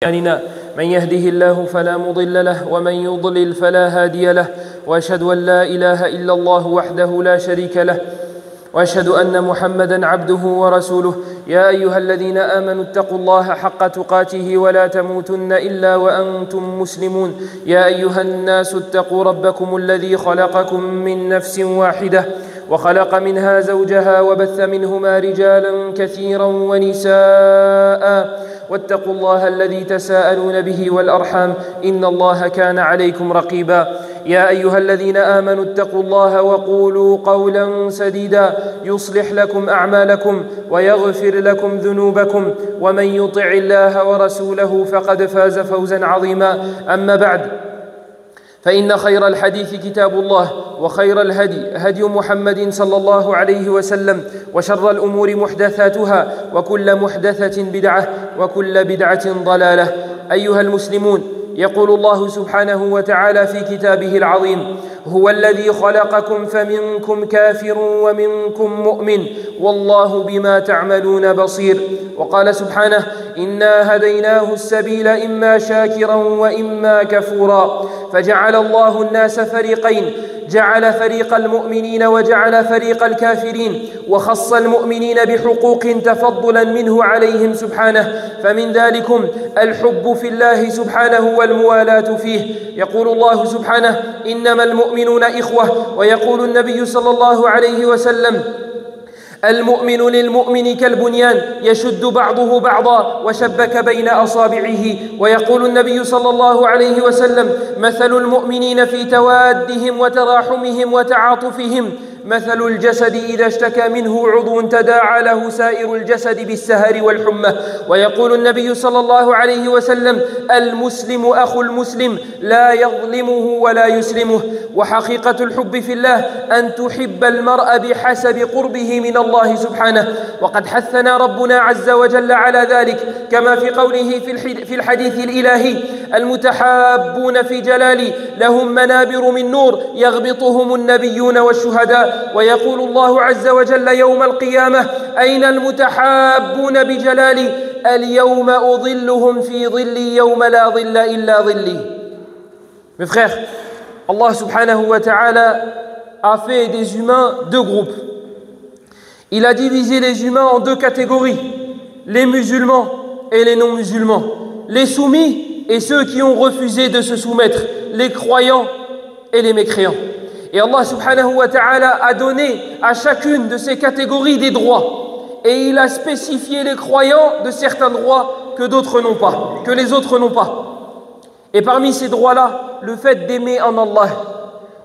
أعمالنا من يهده الله فلا مضل له ومن يضلل فلا هادي له وأشهد أن لا إله إلا الله وحده لا شريك له وأشهد أن محمدًا عبده ورسوله يا أيها الذين آمنوا اتقوا الله حق تقاته ولا تموتن إلا وأنتم مسلمون يا أيها الناس اتقوا ربكم الذي خلقكم من نفس واحدة وخلق منها زوجها وبث منهما رجالا كثيرا ونساء واتقوا الله الذي تساءلون به والأرحام إن الله كان عليكم رقيبا يا أيها الذين آمنوا اتقوا الله وقولوا قولا سديدا يصلح لكم أعمالكم ويغفر لكم ذنوبكم ومن يطع الله ورسوله فقد فاز فوزا عظيما أما بعد فإن خير الحديث كتاب الله وخير الهدي هدي محمد صلى الله عليه وسلم وشر الأمور محدثاتها وكل محدثة بدعة وكل بدعة ضلالة أيها المسلمون يقول الله سبحانه وتعالى في كتابه العظيم هو الذي خلقكم فمنكم كافر ومنكم مؤمن والله بما تعملون بصير وقال سبحانه إنا هديناه السبيل إما شاكرا وإما كفورا فجعل الله الناس فريقين جعل فريق المؤمنين وجعل فريق الكافرين وخص المؤمنين بحقوق تفضلا منه عليهم سبحانه فمن ذلكم الحب في الله سبحانه والموالاة فيه يقول الله سبحانه إنما المؤمنون إخوة ويقول النبي صلى الله عليه وسلم المؤمن للمؤمن كالبنيان يشد بعضه بعضا وشبك بين أصابعه ويقول النبي صلى الله عليه وسلم مثل المؤمنين في توادهم وتراحمهم وتعاطفهم مثل الجسد إذا اشتكى منه عضو تداعى له سائر الجسد بالسهر والحمى ويقول النبي صلى الله عليه وسلم المسلم أخو المسلم لا يظلمه ولا يسلمه وحقيقة الحب في الله أن تحب المرء بحسب قربه من الله سبحانه وقد حثنا ربنا عز وجل على ذلك كما في قوله في الحديث الإلهي المتحابون في جلالي لهم منابر من نور يغبطهم النبيون والشهداء ويقول الله عز وجل يوم القيامة أين المتحابون بجلالي اليوم أظلهم في ظلي يوم لا ظل إلا ظلي. Mes frères, Allah subhanahu wa ta'ala a fait des humains deux groupes. Il a divisé les humains en deux catégories, les musulmans et les non-musulmans, les soumis et ceux qui ont refusé de se soumettre, les croyants et les mécréants. Et Allah subhanahu wa ta'ala a donné à chacune de ces catégories des droits. Et il a spécifié les croyants de certains droits que d'autres n'ont pas, que les autres n'ont pas. Et parmi ces droits-là, le fait d'aimer en Allah.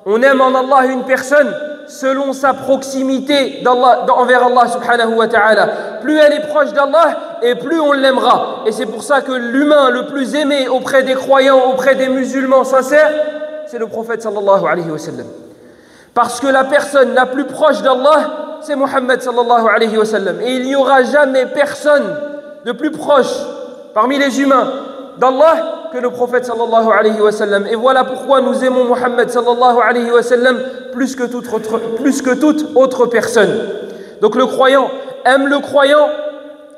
On aime en Allah une personne selon sa proximité envers Allah subhanahu wa ta'ala. Plus elle est proche d'Allah et plus on l'aimera. Et c'est pour ça que l'humain le plus aimé auprès des croyants, auprès des musulmans sincères, c'est le prophète sallallahu alayhi wa sallam. Parce que la personne la plus proche d'Allah, c'est Muhammad sallallahu alayhi wa sallam. Et il n'y aura jamais personne de plus proche parmi les humains d'Allah que le prophète sallallahu alayhi wa sallam. Et voilà pourquoi nous aimons Muhammad sallallahu alayhi wa sallam plus que toute autre personne. Donc le croyant aime le croyant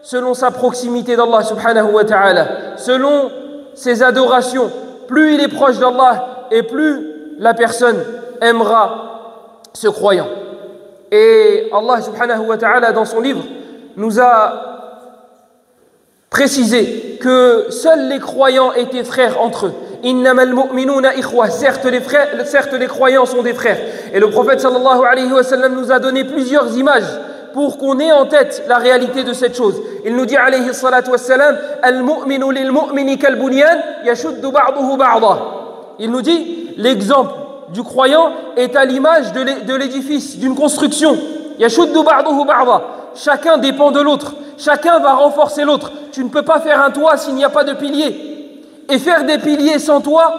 selon sa proximité d'Allah subhanahu wa ta'ala, selon ses adorations. Plus il est proche d'Allah et plus la personne aimera ce croyant. Et Allah subhanahu wa ta'ala dans son livre nous a précisé que seuls les croyants étaient frères entre eux. Innamal mu'minuna ikhwa. Certes les croyants sont des frères. Et le prophète sallallahu alayhi wa sallam nous a donné plusieurs images pour qu'on ait en tête la réalité de cette chose. Il nous dit alayhi salatu wassalam al-mu'minu lil-mu'mini kal-bunyan yashuddu ba'duhu ba'da. Il nous dit l'exemple du croyant est à l'image de l'édifice, d'une construction. Yashuddu ba'duhu ba'da. Chacun dépend de l'autre. Chacun va renforcer l'autre. Tu ne peux pas faire un toit s'il n'y a pas de piliers. Et faire des piliers sans toit,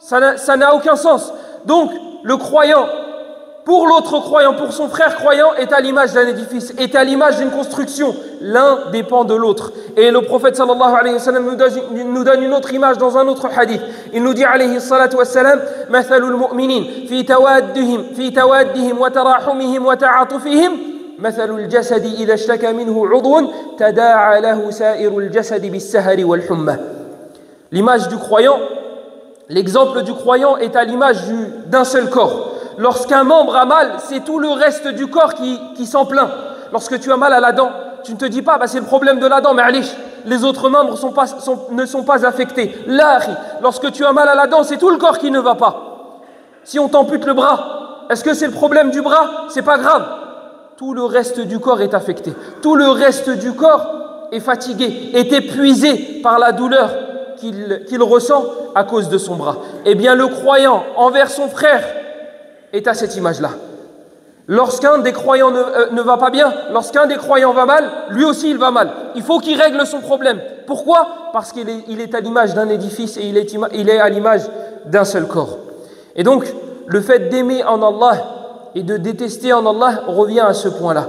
ça n'a aucun sens. Donc, le croyant, pour l'autre croyant, pour son frère croyant, est à l'image d'un édifice, est à l'image d'une construction. L'un dépend de l'autre. Et le prophète sallallahu alayhi wa sallam nous donne une autre image dans un autre hadith. Il nous dit alayhi salatu wa salam mathalul mu'minin fi tawaddihim wa tarahumihim wa ta'atufihim مثل الجسد إذا اشتكى منه عضو تداعى له سائر الجسد بالسهر والحمى. L'image du croyant, l'exemple du croyant est à l'image d'un seul corps. Lorsqu'un membre a mal, c'est tout le reste du corps qui s'en plaint. Lorsque tu as mal à la dent, tu ne te dis pas, c'est le problème de la dent, mais allez, les autres membres ne sont pas affectés. Là, lorsque tu as mal à la dent, c'est tout le corps qui ne va pas. Si on t'ampute le bras, est-ce que c'est le problème du bras? C'est pas grave. Tout le reste du corps est affecté. Tout le reste du corps est fatigué, est épuisé par la douleur qu'il ressent à cause de son bras. Eh bien, le croyant envers son frère est à cette image-là. Lorsqu'un des croyants ne va pas bien, lorsqu'un des croyants va mal, lui aussi il va mal. Il faut qu'il règle son problème. Pourquoi? Parce qu'il est à l'image d'un édifice et il est à l'image d'un seul corps. Et donc, le fait d'aimer en Allah et de détester en Allah revient à ce point-là.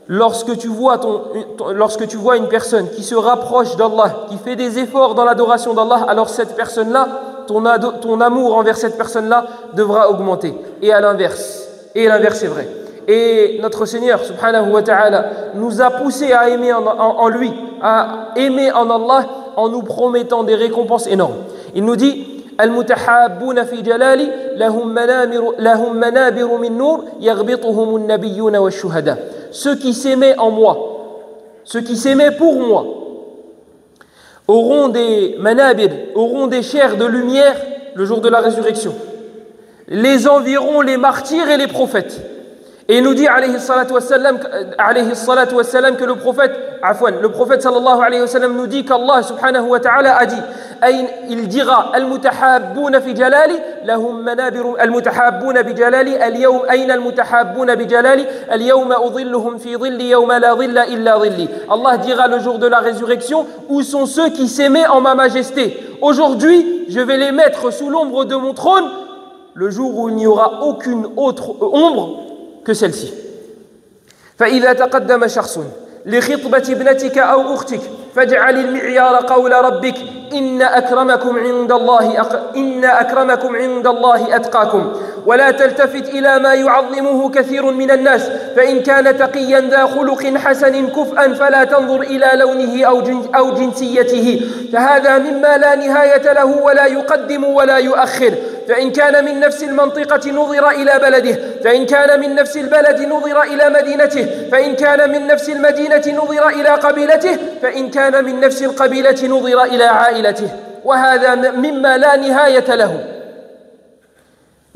Lorsque tu vois une personne qui se rapproche d'Allah, qui fait des efforts dans l'adoration d'Allah, alors cette personne-là, ton amour envers cette personne-là devra augmenter. Et l'inverse est vrai. Et notre Seigneur, subhanahu wa ta'ala, nous a poussé à aimer en lui, à aimer en Allah, en nous promettant des récompenses énormes. Il nous dit المتحابون في جلالي لهم منابر من نور يغبطهم النبيون والشهداء. Ceux qui s'aimaient en moi, ceux qui s'aimaient pour moi, auront des manabir, auront des chairs de lumière le jour de la résurrection. Les environs les martyrs et les prophètes. Et il nous dit alayhi salatu wassalam que le prophète sallallahu alayhi wa sallam nous dit qu'Allah subhanahu wa ta'ala a dit, il dira al-mutahabbuna fi jalali lahum manabiru al-mutahabbuna bi jalali al-yawm ayna al-mutahabbuna bi jalali al-yawma udhilluhum fi dhilli yawma la dhilla illa dhilli. Allah dira le jour de la résurrection, où sont ceux qui s'aimaient en ma majesté? Aujourd'hui, je vais les mettre sous l'ombre de mon trône, le jour où il n'y aura aucune autre ombre que celle-ci. فإذا تقدم شخص لخطبة ابنتك أو أختك فاجعل المعيار قول ربك إن أكرمكم عند الله أتقاكم ولا تلتفت إلى ما يعظمه كثير من الناس فإن كان تقيا ذا خلق حسن كفءا فلا تنظر إلى لونه أو جنسيته فهذا مما لا نهاية له ولا يقدم ولا يؤخر فإن كان من نفس المنطقة نظر إلى بلده فإن كان من نفس البلد نظر إلى مدينته فإن كان من نفس المدينة نظر إلى قبيلته فإن كان من نفس القبيلة نظر إلى عائلته وهذا مما لا نهاية له.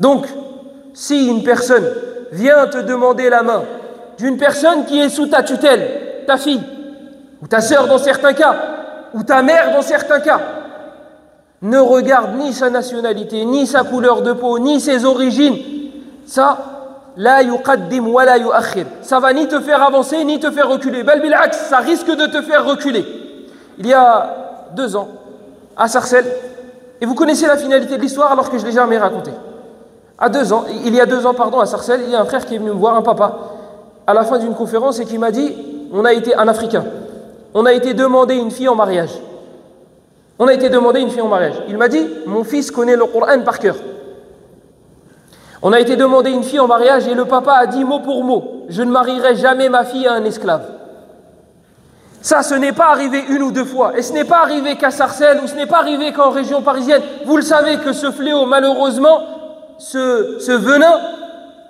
Donc, si une personne vient te demander la main d'une personne qui est sous ta tutelle, ta fille, ou ta sœur dans certains cas, ou ta mère dans certains cas, ne regarde ni sa nationalité, ni sa couleur de peau, ni ses origines. Ça, la yuqaddim wa la yuakhir. Ça va ni te faire avancer, ni te faire reculer. Bal bil aks, ça risque de te faire reculer. Il y a 2 ans, à Sarcelles, et vous connaissez la finalité de l'histoire alors que je ne l'ai jamais racontée. Il y a 2 ans, à Sarcelles, il y a un frère qui est venu me voir, un papa, à la fin d'une conférence et qui m'a dit, un Africain, on a été demander une fille en mariage. Il m'a dit, mon fils connaît le Coran par cœur. On a été demander une fille en mariage et le papa a dit mot pour mot, je ne marierai jamais ma fille à un esclave. Ça, ce n'est pas arrivé 1 ou 2 fois. Et ce n'est pas arrivé qu'à Sarcelles ou ce n'est pas arrivé qu'en région parisienne. Vous le savez que ce fléau, malheureusement, ce venin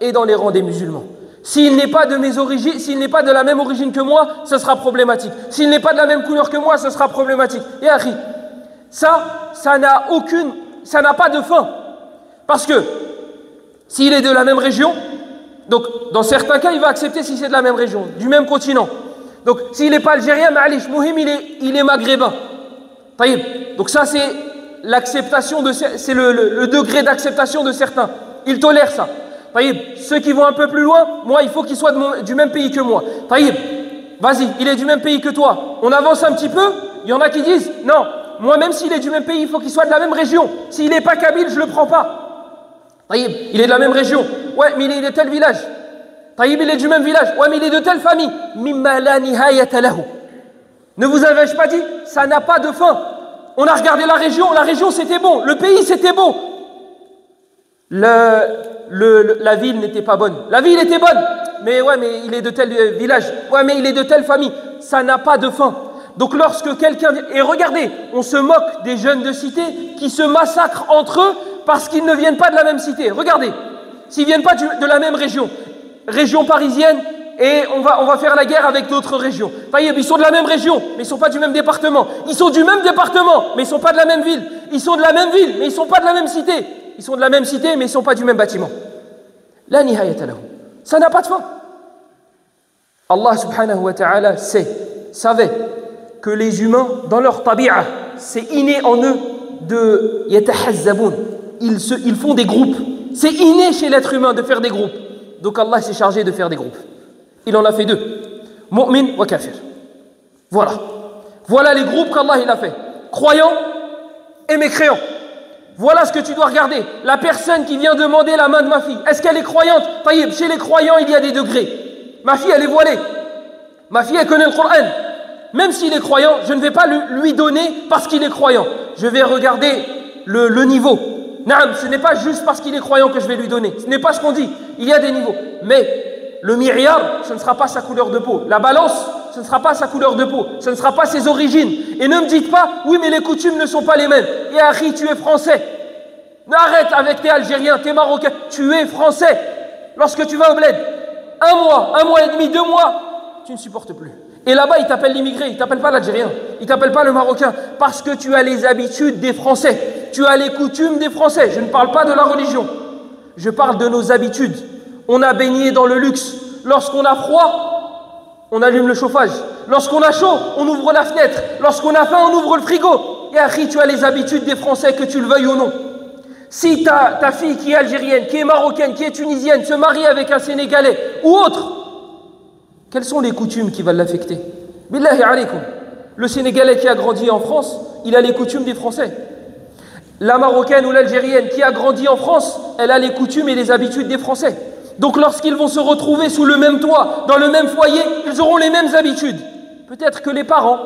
est dans les rangs des musulmans. S'il n'est pas de mes origines, s'il n'est pas de la même origine que moi, ce sera problématique. S'il n'est pas de la même couleur que moi, ce sera problématique. Et akhi, ça n'a pas de fin. Parce que s'il est de la même région, donc dans certains cas, il va accepter si c'est de la même région, du même continent. Donc s'il n'est pas algérien, ma'alish, Mouhim, il est maghrébin. Taïb. Donc ça, c'est l'acceptation c'est le degré d'acceptation de certains. Ils tolèrent ça. Taïb. Ceux qui vont un peu plus loin, moi, il faut qu'il soit du même pays que moi. Taïb. Vas-y, il est du même pays que toi. On avance un petit peu. Il y en a qui disent, non, moi, même s'il est du même pays, il faut qu'il soit de la même région. S'il n'est pas kabyle, je ne le prends pas. Taïb, il est de la même région. Ouais, mais il est de tel village. Taïb, il est du même village. Ouais, mais il est de telle famille. Mimma la nihayata lahu. Ne vous avais-je pas dit, ça n'a pas de fin. On a regardé la région c'était bon. Le pays, c'était bon. La ville n'était pas bonne. La ville était bonne. Mais ouais, mais il est de tel village. Ouais, mais il est de telle famille. Ça n'a pas de fin. Donc lorsque quelqu'un... Et regardez, on se moque des jeunes de cité qui se massacrent entre eux parce qu'ils ne viennent pas de la même cité. Regardez, s'ils ne viennent pas de la même région parisienne, et on va faire la guerre avec d'autres régions. Ils sont de la même région, mais ils ne sont pas du même département. Ils sont du même département, mais ils ne sont pas de la même ville. Ils sont de la même ville, mais ils ne sont pas de la même cité. Ils sont de la même cité, mais ils ne sont pas du même bâtiment. La nihayata lahu. Ça n'a pas de fin. Allah subhanahu wa ta'ala savait que les humains, dans leur tabi'a, c'est inné en eux de yatahazzaboun. Ils font des groupes. C'est inné chez l'être humain de faire des groupes. Donc Allah s'est chargé de faire des groupes. Il en a fait 2. Mu'min wa kafir. Voilà. Voilà les groupes qu'Allah il a fait. Croyants et mécréants. Voilà ce que tu dois regarder. La personne qui vient demander la main de ma fille, est-ce qu'elle est croyante? Taïb, chez les croyants, il y a des degrés. Ma fille, elle est voilée. Ma fille, elle connaît le Coran. Même s'il est croyant, je ne vais pas lui donner parce qu'il est croyant. Je vais regarder le niveau. Naam, ce n'est pas juste parce qu'il est croyant que je vais lui donner. Ce n'est pas ce qu'on dit. Il y a des niveaux. Mais le mi'yar, ce ne sera pas sa couleur de peau. La balance, ce ne sera pas sa couleur de peau. Ce ne sera pas ses origines. Et ne me dites pas, oui, mais les coutumes ne sont pas les mêmes. Et Akhi, tu es français. Arrête avec tes Algériens, tes Marocains. Tu es français. Lorsque tu vas au bled, un mois et demi, 2 mois, tu ne supportes plus. Et là-bas, ils t'appellent l'immigré, ils ne t'appellent pas l'Algérien, ils ne t'appellent pas le Marocain, parce que tu as les habitudes des Français, tu as les coutumes des Français. Je ne parle pas de la religion, je parle de nos habitudes. On a baigné dans le luxe. Lorsqu'on a froid, on allume le chauffage. Lorsqu'on a chaud, on ouvre la fenêtre. Lorsqu'on a faim, on ouvre le frigo. Et Akhi, tu as les habitudes des Français, que tu le veuilles ou non. Si ta fille qui est algérienne, qui est marocaine, qui est tunisienne, se marie avec un Sénégalais ou autre, quelles sont les coutumes qui vont l'affecter? Billahi alaykoum. Le Sénégalais qui a grandi en France, il a les coutumes des Français. La Marocaine ou l'Algérienne qui a grandi en France, elle a les coutumes et les habitudes des Français. Donc lorsqu'ils vont se retrouver sous le même toit, dans le même foyer, ils auront les mêmes habitudes. Peut-être que les parents,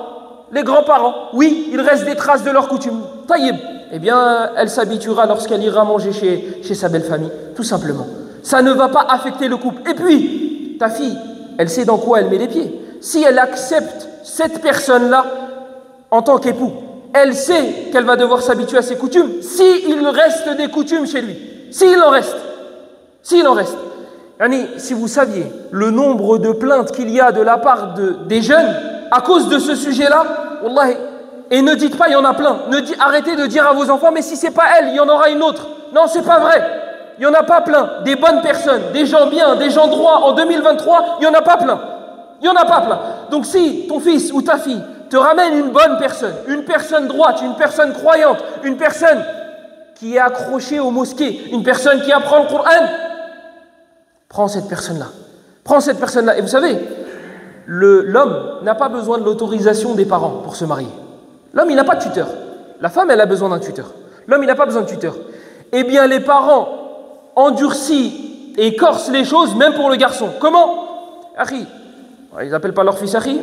les grands-parents, oui, il reste des traces de leurs coutumes. Taïb. Eh bien, elle s'habituera lorsqu'elle ira manger chez sa belle famille, tout simplement. Ça ne va pas affecter le couple. Et puis, ta fille, elle sait dans quoi elle met les pieds. Si elle accepte cette personne-là en tant qu'époux, elle sait qu'elle va devoir s'habituer à ses coutumes, s'il reste des coutumes chez lui. S'il en reste. Yani, si vous saviez le nombre de plaintes qu'il y a de la part des jeunes à cause de ce sujet-là, wallahi, et ne dites pas il y en a plein. Arrêtez de dire à vos enfants, mais si c'est pas elle, il y en aura une autre. Non, c'est pas vrai. Il n'y en a pas plein. Des bonnes personnes, des gens bien, des gens droits en 2023, il n'y en a pas plein. Donc si ton fils ou ta fille te ramène une bonne personne, une personne droite, une personne croyante, une personne qui est accrochée aux mosquées, une personne qui apprend le Coran, prends cette personne-là. Et vous savez, l'homme n'a pas besoin de l'autorisation des parents pour se marier. L'homme, il n'a pas de tuteur. La femme, elle a besoin d'un tuteur. L'homme, il n'a pas besoin de tuteur. Eh bien, les parents endurcissent et corsent les choses, même pour le garçon. Comment? Akhi. Ils n'appellent pas leur fils Akhi.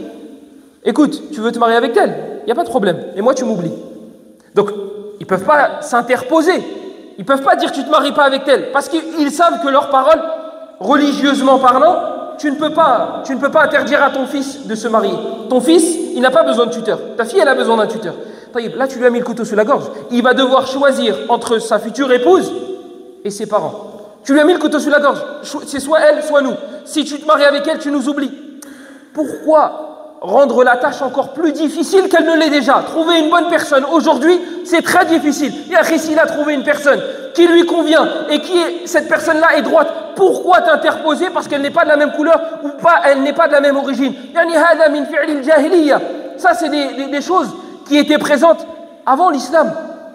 Écoute, tu veux te marier avec elle? Il n'y a pas de problème. Et moi, tu m'oublies. Donc, ils ne peuvent pas s'interposer. Ils ne peuvent pas dire tu ne te maries pas avec elle. Parce qu'ils savent que leurs paroles, religieusement parlant, tu ne peux pas interdire à ton fils de se marier. Ton fils, il n'a pas besoin de tuteur. Ta fille, elle a besoin d'un tuteur. Là, tu lui as mis le couteau sous la gorge. Il va devoir choisir entre sa future épouse et ses parents. Tu lui as mis le couteau sous la gorge. C'est soit elle, soit nous. Si tu te maries avec elle, tu nous oublies. Pourquoi rendre la tâche encore plus difficile qu'elle ne l'est déjà? Trouver une bonne personne aujourd'hui, c'est très difficile. Et s'il a trouvé une personne qui lui convient et cette personne-là est droite, pourquoi t'interposer parce qu'elle n'est pas de la même couleur ou pas, elle n'est pas de la même origine? Ça, c'est des choses qui étaient présentes avant l'islam.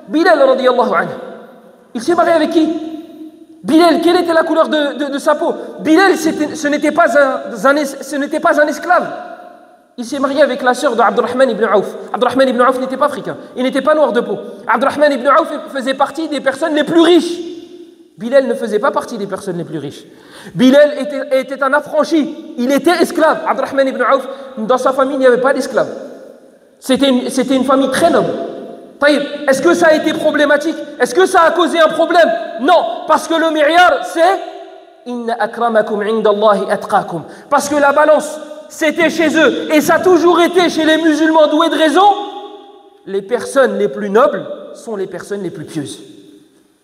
Bilal radiyallahu anhu, il s'est marié avec qui? Bilal, quelle était la couleur de sa peau? Bilal, ce n'était pas un esclave. Il s'est marié avec la sœur de Abdurrahman ibn Auf. Abdurrahman ibn Auf n'était pas africain, il n'était pas noir de peau. Abdurrahman ibn Auf faisait partie des personnes les plus riches. Bilal ne faisait pas partie des personnes les plus riches. Bilal était un affranchi, il était esclave. Abdurrahman ibn Auf, dans sa famille, il n'y avait pas d'esclaves. C'était une famille très noble. Est-ce que ça a été problématique? Est-ce que ça a causé un problème? Non, parce que le mi'yar, c'est Inna akramakum indallahi atqakum. Parce que la balance c'était chez eux, et ça a toujours été chez les musulmans doués de raison, les personnes les plus nobles sont les personnes les plus pieuses.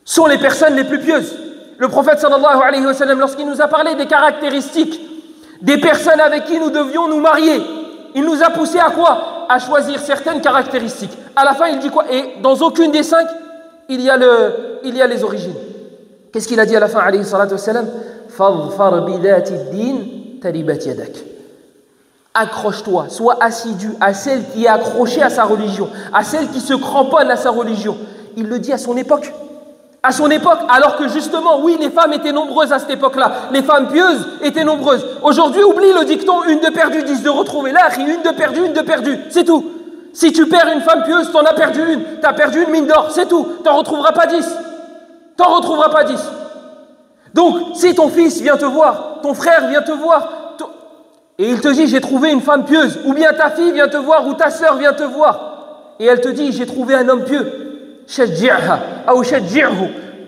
Sont les personnes les plus pieuses. Le prophète sallallahu alayhi wa sallam, lorsqu'il nous a parlé des caractéristiques des personnes avec qui nous devions nous marier, il nous a poussé à quoi? À choisir certaines caractéristiques. À la fin, il dit quoi? Et dans aucune des 5, il y a les origines. Qu'est-ce qu'il a dit à la fin, alayhi salatu wa sallam? Fadfar bidati din taribat yadak. Accroche-toi, sois assidu à celle qui est accrochée à sa religion, à celle qui se cramponne à sa religion. Il le dit à son époque. À son époque, alors que justement, oui, les femmes étaient nombreuses à cette époque-là. Les femmes pieuses étaient nombreuses. Aujourd'hui, oublie le dicton, une de perdue, 10 de retrouvée. Là, une de perdue, une de perdue. C'est tout. Si tu perds une femme pieuse, t'en as perdu une. T'as perdu une mine d'or, c'est tout. T'en retrouveras pas 10. T'en retrouveras pas 10. Donc, si ton fils vient te voir, ton frère vient te voir, et il te dit, j'ai trouvé une femme pieuse, ou bien ta fille vient te voir, ou ta sœur vient te voir, et elle te dit, j'ai trouvé un homme pieux,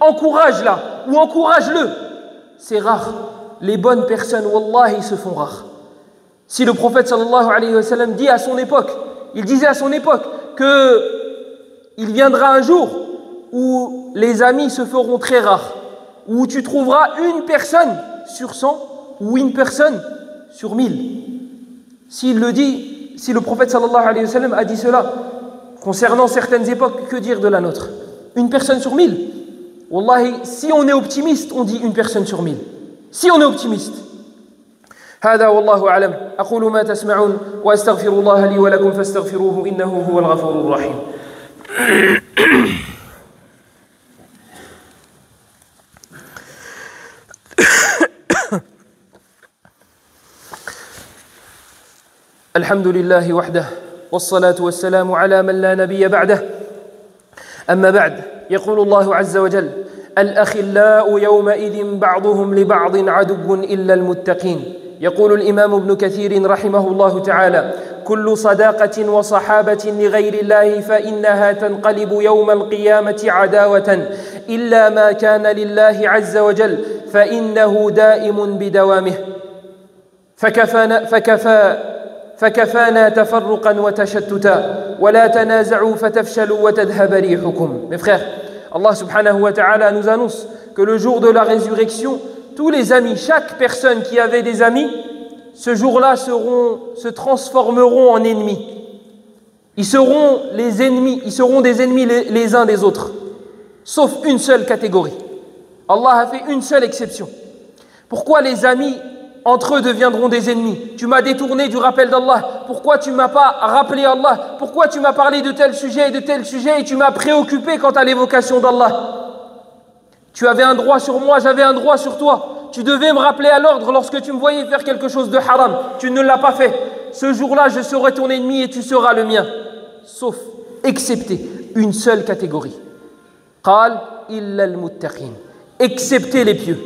encourage-la, ou encourage-le. C'est rare. Les bonnes personnes, wallah, ils se font rares. Si le prophète sallallahu alayhi wa sallam dit à son époque, il disait à son époque qu'il viendra un jour où les amis se feront très rares, où tu trouveras une personne sur 100 ou une personne sur 1000. S'il le dit, si le prophète sallallahu alayhi wa sallam a dit cela concernant certaines époques, que dire de la nôtre? Une personne sur 1000. Wallahi, si on est optimiste, on dit une personne sur 1000. Si on est optimiste. هذا والله أعلم أقول ما تسمعون وأستغفر الله لي ولكم فاستغفروه إنه هو الغفور الرحيم. الحمد لله وحده والصلاة والسلام على من لا نبي بعده. أما بعد يقول الله عز وجل الأخلاء يومئذ بعضهم لبعض عدو إلا المتقين. يقول الإمام ابن كثير رحمه الله تعالى كل صداقة وصحابة لغير الله فإنها تنقلب يوم القيامة عداوة إلا ما كان لله عز وجل فإنه دائم بدوامه فكفانا تفرقا وتشتتا ولا تنازعوا فتفشلوا وتذهب ريحكم. Mes frères, Allah subhanahu wa ta'ala nous annonce que le jour de la résurrection, tous les amis, chaque personne qui avait des amis, ce jour-là se transformeront en ennemis. Ils seront des ennemis les uns des autres, sauf une seule catégorie. Allah a fait une seule exception. Pourquoi les amis entre eux deviendront des ennemis? Tu m'as détourné du rappel d'Allah. Pourquoi tu ne m'as pas rappelé Allah? Pourquoi tu m'as parlé de tel sujet et de tel sujet et tu m'as préoccupé quant à l'évocation d'Allah? Tu avais un droit sur moi, j'avais un droit sur toi. Tu devais me rappeler à l'ordre lorsque tu me voyais faire quelque chose de haram. Tu ne l'as pas fait. Ce jour-là, je serai ton ennemi et tu seras le mien. Sauf, excepté une seule catégorie. Qal illa al-muttaqin. Excepté les pieux.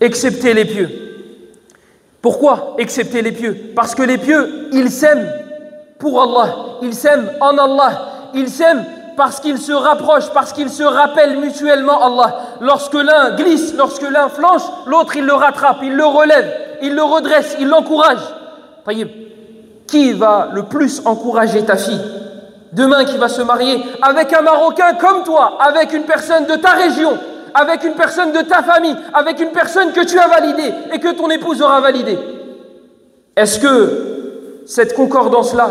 Excepté les pieux. Pourquoi excepter les pieux? Parce que les pieux, ils s'aiment pour Allah, ils s'aiment en Allah, ils s'aiment parce qu'ils se rapprochent, parce qu'ils se rappellent mutuellement Allah. Lorsque l'un glisse, lorsque l'un flanche, l'autre il le rattrape, il le relève, il le redresse, il l'encourage. Qui va le plus encourager ta fille demain qui va se marier avec un Marocain comme toi, avec une personne de ta région, avec une personne de ta famille, avec une personne que tu as validée et que ton épouse aura validée? Est-ce que cette concordance-là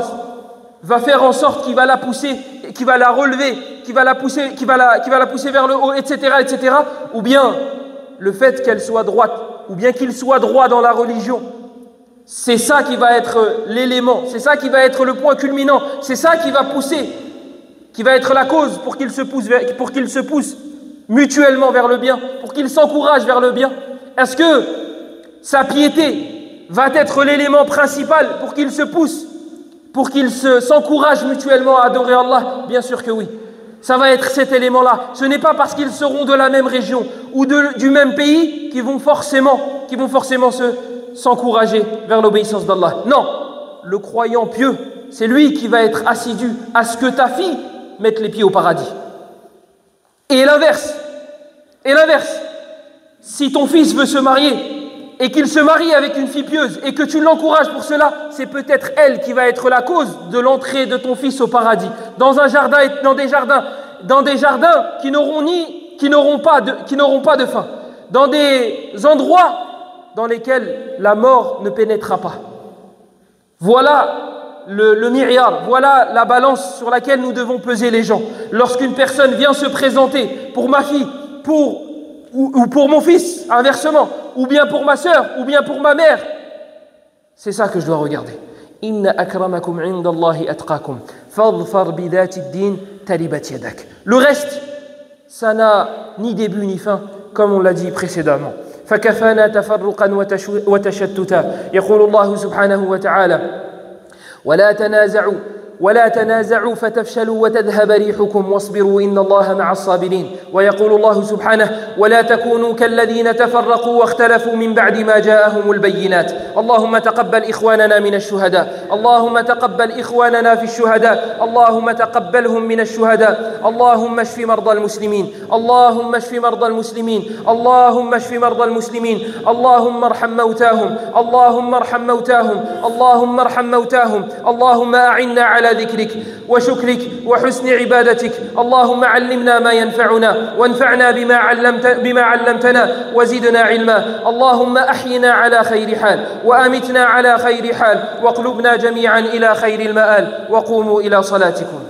va faire en sorte qu'il va la pousser, qu'il va la relever, qu'il va la pousser vers le haut, etc., etc. Ou bien le fait qu'elle soit droite, ou bien qu'il soit droit dans la religion, c'est ça qui va être l'élément, c'est ça qui va être le point culminant, c'est ça qui va pousser, qui va être la cause pour qu'il se pousse mutuellement vers le bien, pour qu'ils s'encouragent vers le bien? Est-ce que sa piété va être l'élément principal pour qu'ils se poussent, pour qu'ils s'encouragent mutuellement à adorer Allah? Bien sûr que oui. Ça va être cet élément-là. Ce n'est pas parce qu'ils seront de la même région ou du même pays qu'ils vont forcément s'encourager vers l'obéissance d'Allah. Non, le croyant pieux, c'est lui qui va être assidu à ce que ta fille mette les pieds au paradis. Et l'inverse, si ton fils veut se marier et qu'il se marie avec une fille pieuse et que tu l'encourages pour cela, c'est peut-être elle qui va être la cause de l'entrée de ton fils au paradis, dans des jardins qui n'auront pas de fin, dans des endroits dans lesquels la mort ne pénétrera pas. Voilà le miryar, voilà la balance sur laquelle nous devons peser les gens. Lorsqu'une personne vient se présenter pour ma fille, ou pour mon fils, inversement, ou bien pour ma sœur, ou bien pour ma mère, c'est ça que je dois regarder. Inna akramakum indallahi atqakum, fadfar bidati ad-din taribat yadak. Le reste, ça n'a ni début ni fin, comme on l'a dit précédemment. فكفانا تفرقا وتشتتا يقول الله سبحانه وتعالى ولا تنازعوا فتفشلوا وتذهب ريحكم واصبروا إن الله مع الصابرين. ويقول الله سبحانه ولا تكونوا كالذين تفرقوا واختلفوا من بعد ما جاءهم البينات. اللهم تقبل إخواننا من الشهداء، اللهم تقبل إخواننا في الشهداء، اللهم تقبلهم من الشهداء. اللهم اشف مرضى المسلمين، اللهم اشف مرضى المسلمين، اللهم اشف مرضى المسلمين، اللهم ارحم موتاهم، اللهم ارحم موتاهم، اللهم ارحم موتاهم. اللهم أعنا على ذكرك وشكرك وحسن عبادتك. اللهم علمنا ما ينفعنا وانفعنا بما علمتنا وزدنا علما. اللهم أحينا على خير حال وأمتنا على خير حال واقلبنا جميعا إلى خير المآل. وقوموا إلى صلاتكم.